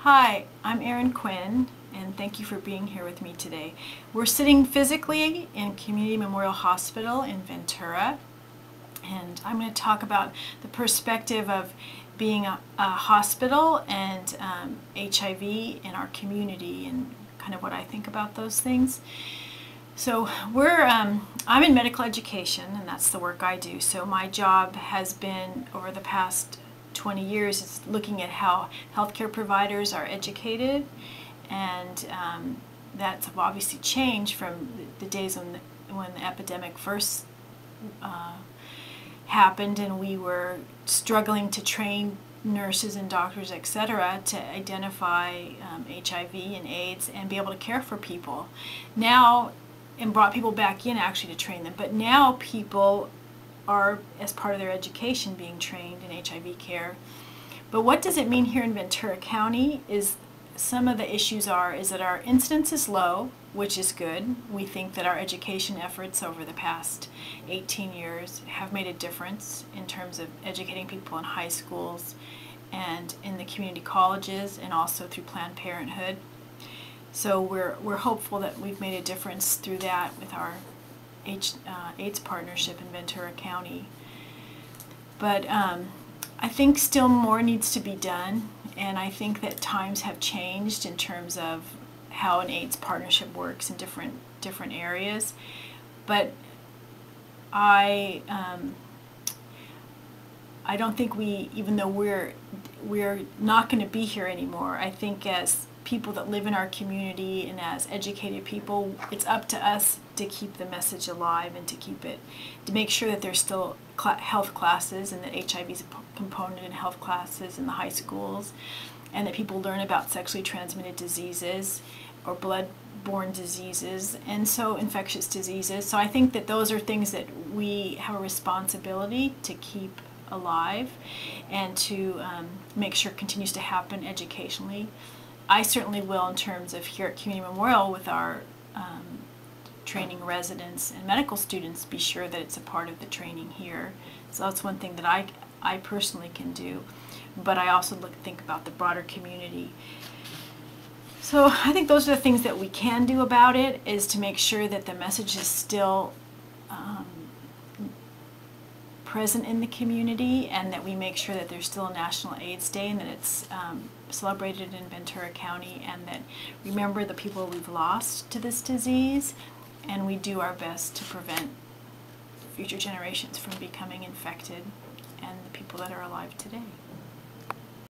Hi, I'm Erin Quinn, and thank you for being here with me today. We're sitting physically in Community Memorial Hospital in Ventura, and I'm going to talk about the perspective of being a hospital and HIV in our community and kind of what I think about those things. So I'm in medical education, and that's the work I do. So my job has been, over the past 20 years, is looking at how healthcare providers are educated, and that's obviously changed from the days when the epidemic first happened, and we were struggling to train nurses and doctors, etc., to identify HIV and AIDS and be able to care for people. Now, and brought people back in actually to train them, but now people are, as part of their education, being trained in HIV care. But what does it mean here in Ventura County is some of the issues is that our incidence is low, which is good. We think that our education efforts over the past 18 years have made a difference in terms of educating people in high schools and in the community colleges, and also through Planned Parenthood. So we're hopeful that we've made a difference through that with our AIDS partnership in Ventura County. But I think still more needs to be done, and I think that times have changed in terms of how an AIDS partnership works in different areas. But I don't think even though we're not going to be here anymore, I think as people that live in our community and as educated people, it's up to us to keep the message alive and to make sure that there's still health classes, and that HIV is a component in health classes in the high schools, and that people learn about sexually transmitted diseases or blood-borne diseases, and so infectious diseases. So I think that those are things that we have a responsibility to keep alive and to make sure continues to happen educationally. I certainly will, in terms of here at Community Memorial with our training residents and medical students, be sure that it's a part of the training here. So that's one thing that I personally can do, but I also think about the broader community. So I think those are the things that we can do about it, is to make sure that the message is still present in the community, and that we make sure that there's still a National AIDS Day, and that it's celebrated in Ventura County, and that remember the people we've lost to this disease, and we do our best to prevent future generations from becoming infected and the people that are alive today.